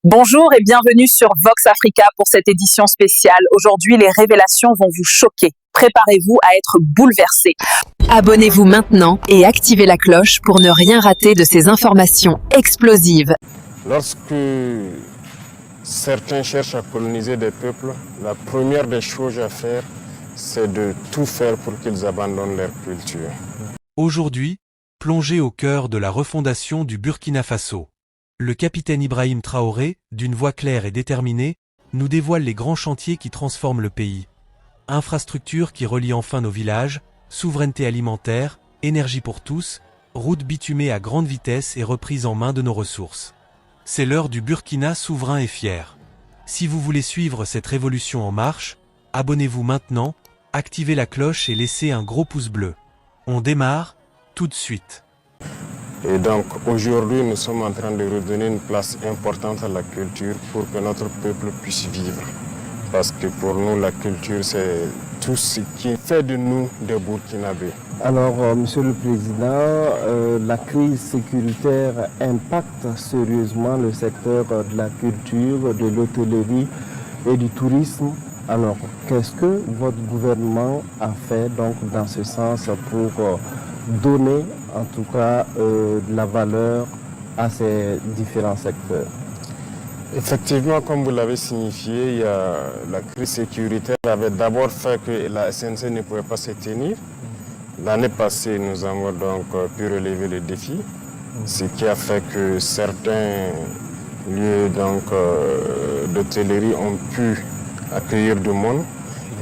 Bonjour et bienvenue sur Vox Africa pour cette édition spéciale. Aujourd'hui, les révélations vont vous choquer. Préparez-vous à être bouleversés. Abonnez-vous maintenant et activez la cloche pour ne rien rater de ces informations explosives. Lorsque certains cherchent à coloniser des peuples, la première des choses à faire, c'est de tout faire pour qu'ils abandonnent leur culture. Aujourd'hui, plongé au cœur de la refondation du Burkina Faso. Le capitaine Ibrahim Traoré, d'une voix claire et déterminée, nous dévoile les grands chantiers qui transforment le pays. Infrastructures qui relient enfin nos villages, souveraineté alimentaire, énergie pour tous, routes bitumées à grande vitesse et reprise en main de nos ressources. C'est l'heure du Burkina souverain et fier. Si vous voulez suivre cette révolution en marche, abonnez-vous maintenant, activez la cloche et laissez un gros pouce bleu. On démarre tout de suite. Et donc aujourd'hui, nous sommes en train de redonner une place importante à la culture pour que notre peuple puisse vivre. Parce que pour nous, la culture, c'est tout ce qui fait de nous des Burkinabés. Alors, Monsieur le Président, la crise sécuritaire impacte sérieusement le secteur de la culture, de l'hôtellerie et du tourisme. Alors, qu'est-ce que votre gouvernement a fait donc dans ce sens pour donner en tout cas de la valeur à ces différents secteurs? Effectivement, comme vous l'avez signifié, la crise sécuritaire avait d'abord fait que la SNC ne pouvait pas se tenir. L'année passée, nous avons donc pu relever le défi, ce qui a fait que certains lieux d'hôtellerie ont pu accueillir du monde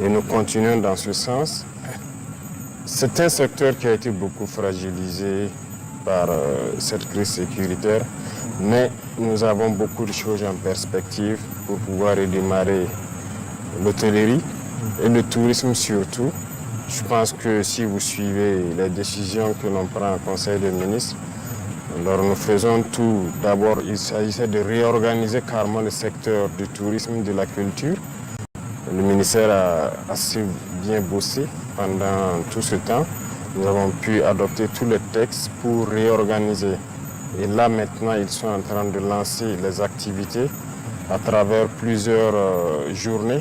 et nous continuons dans ce sens. C'est un secteur qui a été beaucoup fragilisé par cette crise sécuritaire, mais nous avons beaucoup de choses en perspective pour pouvoir redémarrer l'hôtellerie et le tourisme surtout. Je pense que si vous suivez les décisions que l'on prend au Conseil des ministres, alors nous faisons tout. D'abord, il s'agissait de réorganiser carrément le secteur du tourisme et de la culture. Le ministère a assez bien bossé pendant tout ce temps. Nous avons pu adopter tous les textes pour réorganiser. Et là maintenant, ils sont en train de lancer les activités à travers plusieurs journées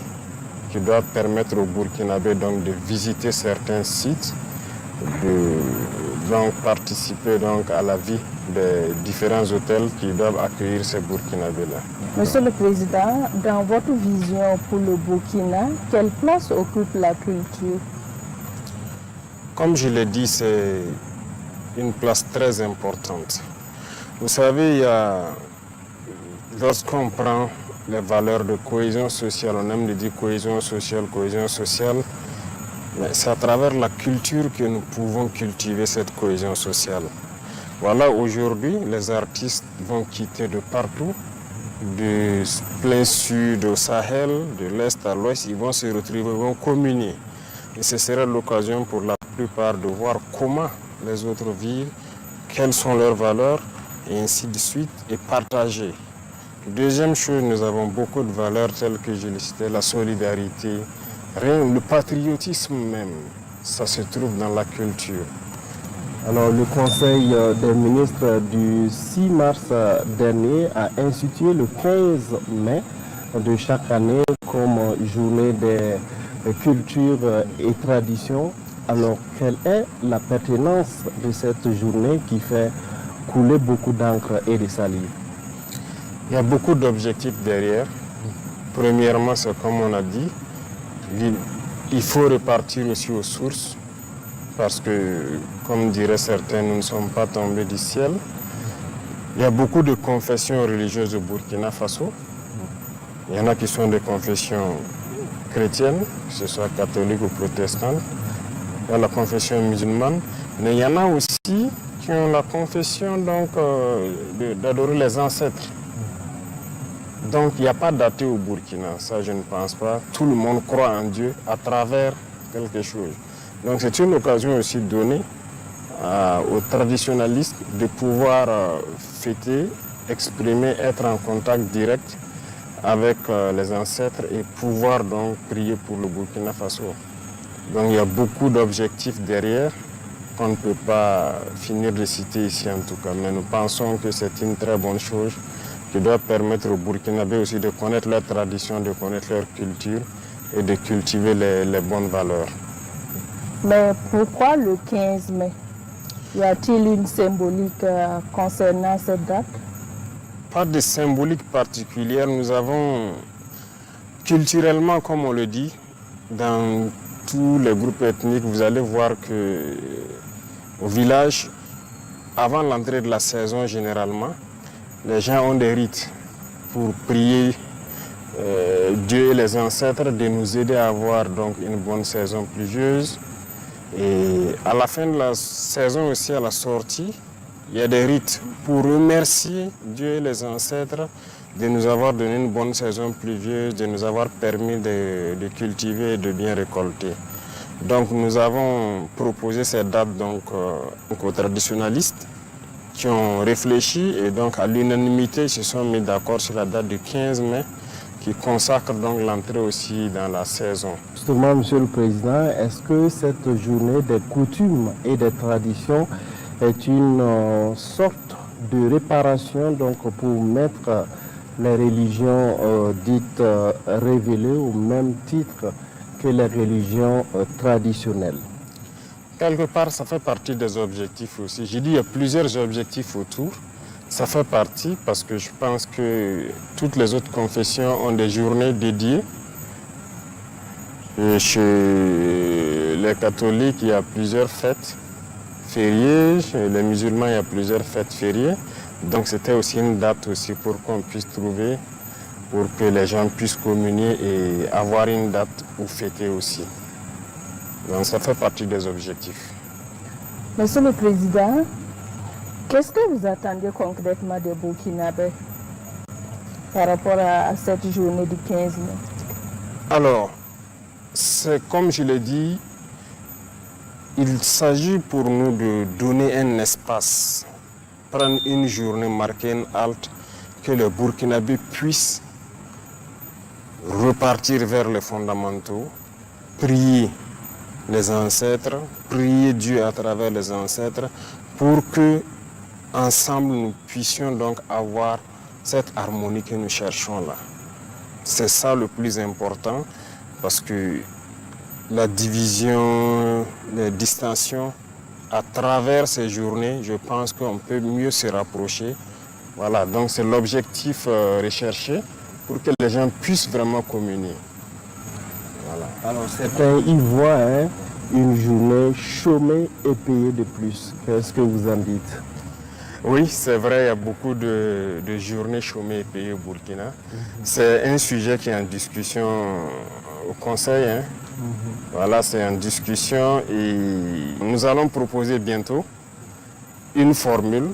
qui doivent permettre aux Burkinabés donc, de visiter certains sites, de donc, participer donc, à la vie des différents hôtels qui doivent accueillir ces Burkinabés-là. Monsieur le Président, dans votre vision pour le Burkina, quelle place occupe la culture? Comme je l'ai dit, c'est une place très importante. Vous savez, lorsqu'on prend les valeurs de cohésion sociale, on aime dire cohésion sociale, mais c'est à travers la culture que nous pouvons cultiver cette cohésion sociale. Voilà, aujourd'hui, les artistes vont quitter de partout, du plein sud au Sahel, de l'est à l'ouest, ils vont se retrouver, vont communier. Et ce sera l'occasion pour la plupart de voir comment les autres vivent, quelles sont leurs valeurs, et ainsi de suite, et partager. Deuxième chose, nous avons beaucoup de valeurs telles que je l'ai cité, la solidarité, le patriotisme même, ça se trouve dans la culture. Alors, le Conseil des ministres du 6 mars dernier a institué le 15 mai de chaque année comme journée des cultures et traditions. Alors, quelle est la pertinence de cette journée qui fait couler beaucoup d'encre et de salive? Il y a beaucoup d'objectifs derrière. Premièrement, c'est comme on a dit, il faut repartir aussi aux sources parce que, comme diraient certains, nous ne sommes pas tombés du ciel. Il y a beaucoup de confessions religieuses au Burkina Faso. Il y en a qui sont des confessions chrétiennes, que ce soit catholiques ou protestantes. Il y a la confession musulmane, mais il y en a aussi qui ont la confession d'adorer les ancêtres. Donc il n'y a pas d'athée au Burkina, ça je ne pense pas. Tout le monde croit en Dieu à travers quelque chose. Donc c'est une occasion aussi donnée aux traditionalistes de pouvoir fêter, exprimer, être en contact direct avec les ancêtres et pouvoir donc prier pour le Burkina Faso. Donc il y a beaucoup d'objectifs derrière qu'on ne peut pas finir de citer ici en tout cas, mais nous pensons que c'est une très bonne chose qui doit permettre aux Burkinabés aussi de connaître leur tradition, de connaître leur culture et de cultiver les bonnes valeurs. Mais pourquoi le 15 mai? Y a-t-il une symbolique concernant cette date? Pas de symbolique particulière. Nous avons culturellement, comme on le dit, dans tous les groupes ethniques, vous allez voir que au village, avant l'entrée de la saison généralement, les gens ont des rites pour prier Dieu et les ancêtres de nous aider à avoir donc une bonne saison pluvieuse. Et à la fin de la saison aussi, à la sortie, il y a des rites pour remercier Dieu et les ancêtres de nous avoir donné une bonne saison pluvieuse, de nous avoir permis de cultiver et de bien récolter. Donc nous avons proposé cette date donc, aux traditionalistes qui ont réfléchi et donc à l'unanimité se sont mis d'accord sur la date du 15 mai qui consacre donc l'entrée aussi dans la saison. Justement, Monsieur le Président, est-ce que cette journée des coutumes et des traditions est une sorte de réparation donc, pour mettre les religions dites révélées au même titre que les religions traditionnelles? Quelque part, ça fait partie des objectifs aussi. J'ai dit qu'il y a plusieurs objectifs autour. Ça fait partie parce que je pense que toutes les autres confessions ont des journées dédiées. Et chez les catholiques, il y a plusieurs fêtes fériées. Chez les musulmans, il y a plusieurs fêtes fériées. Donc c'était aussi une date aussi pour qu'on puisse trouver, pour que les gens puissent communier et avoir une date pour fêter aussi. Donc ça fait partie des objectifs. Monsieur le Président, qu'est-ce que vous attendez concrètement des Burkinabés par rapport à cette journée du 15 mai? Alors, c'est comme je l'ai dit, il s'agit pour nous de donner un espace, prendre une journée, marquer une halte, que les Burkinabés puissent repartir vers les fondamentaux, prier les ancêtres, prier Dieu à travers les ancêtres pour que ensemble nous puissions donc avoir cette harmonie que nous cherchons là. C'est ça le plus important parce que la division, les distensions, à travers ces journées, je pense qu'on peut mieux se rapprocher. Voilà, donc c'est l'objectif recherché pour que les gens puissent vraiment communier. Voilà. Alors certains y voient une journée chômée et payée de plus. Qu'est-ce que vous en dites? Oui, c'est vrai, il y a beaucoup de journées chômées et payées au Burkina. C'est un sujet qui est en discussion au Conseil. Voilà, c'est en discussion et nous allons proposer bientôt une formule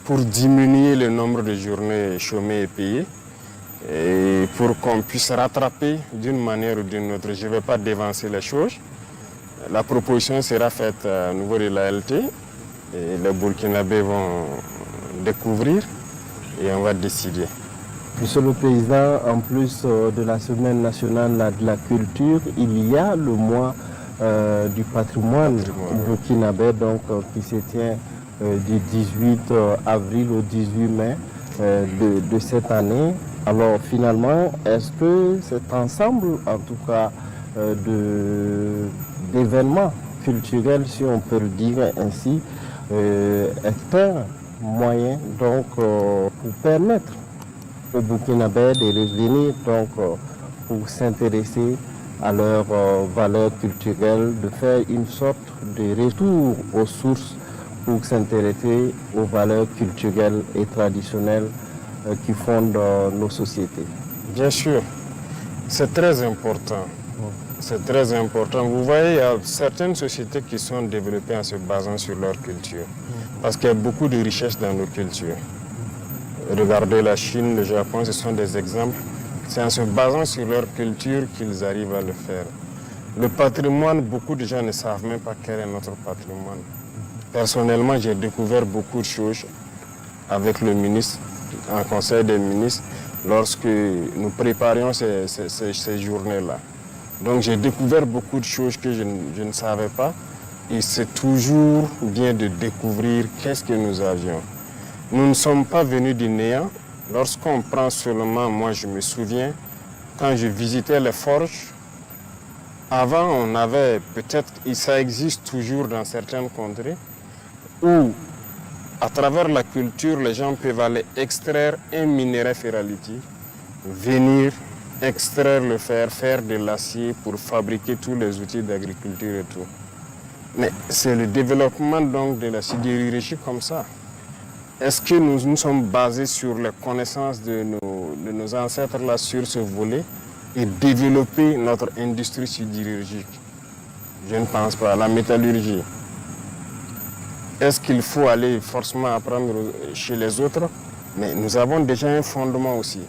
pour diminuer le nombre de journées chômées et payées et pour qu'on puisse rattraper d'une manière ou d'une autre. Je ne vais pas dévancer les choses. La proposition sera faite au niveau de la LT et les Burkinabés vont découvrir et on va décider. Monsieur le Président, en plus de la Semaine nationale de la culture, il y a le mois du patrimoine burkinabé donc, qui se tient du 18 avril au 18 mai de cette année. Alors finalement, est-ce que cet ensemble, en tout cas, d'événements culturels, si on peut le dire ainsi, est un moyen donc, pour permettre aux Burkinabés de revenir donc, pour s'intéresser à leurs valeurs culturelles, de faire une sorte de retour aux sources pour s'intéresser aux valeurs culturelles et traditionnelles qui fondent nos sociétés. Bien sûr, c'est très important. C'est très important. Vous voyez, il y a certaines sociétés qui sont développées en se basant sur leur culture. Parce qu'il y a beaucoup de richesses dans nos cultures. Regardez la Chine, le Japon, ce sont des exemples. C'est en se basant sur leur culture qu'ils arrivent à le faire. Le patrimoine, beaucoup de gens ne savent même pas quel est notre patrimoine. Personnellement, j'ai découvert beaucoup de choses avec le ministre, en conseil des ministres, lorsque nous préparions ces journées-là. Donc j'ai découvert beaucoup de choses que je ne savais pas. Et c'est toujours bien de découvrir qu'est-ce que nous avions. Nous ne sommes pas venus du néant, Lorsqu'on prend seulement, moi je me souviens, quand je visitais les forges, avant on avait peut-être, et ça existe toujours dans certaines contrées, où à travers la culture, les gens peuvent aller extraire un minerai ferralitique, venir extraire le fer, faire de l'acier pour fabriquer tous les outils d'agriculture et tout. Mais c'est le développement donc de la sidérurgie comme ça. Est-ce que nous sommes basés sur les connaissances de nos ancêtres là sur ce volet et développer notre industrie sidérurgique? Je ne pense pas. La métallurgie. Est-ce qu'il faut aller forcément apprendre chez les autres? Mais nous avons déjà un fondement aussi.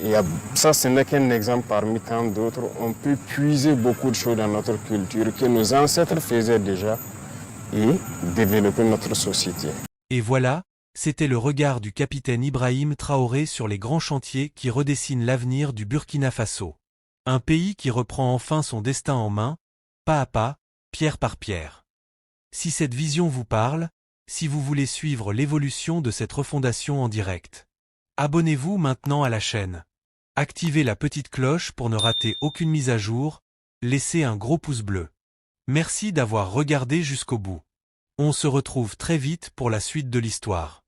Et ça, ce n'est qu'un exemple parmi tant d'autres. On peut puiser beaucoup de choses dans notre culture que nos ancêtres faisaient déjà et développer notre société. Et voilà, c'était le regard du capitaine Ibrahim Traoré sur les grands chantiers qui redessinent l'avenir du Burkina Faso. Un pays qui reprend enfin son destin en main, pas à pas, pierre par pierre. Si cette vision vous parle, si vous voulez suivre l'évolution de cette refondation en direct, abonnez-vous maintenant à la chaîne. Activez la petite cloche pour ne rater aucune mise à jour, laissez un gros pouce bleu. Merci d'avoir regardé jusqu'au bout. On se retrouve très vite pour la suite de l'histoire.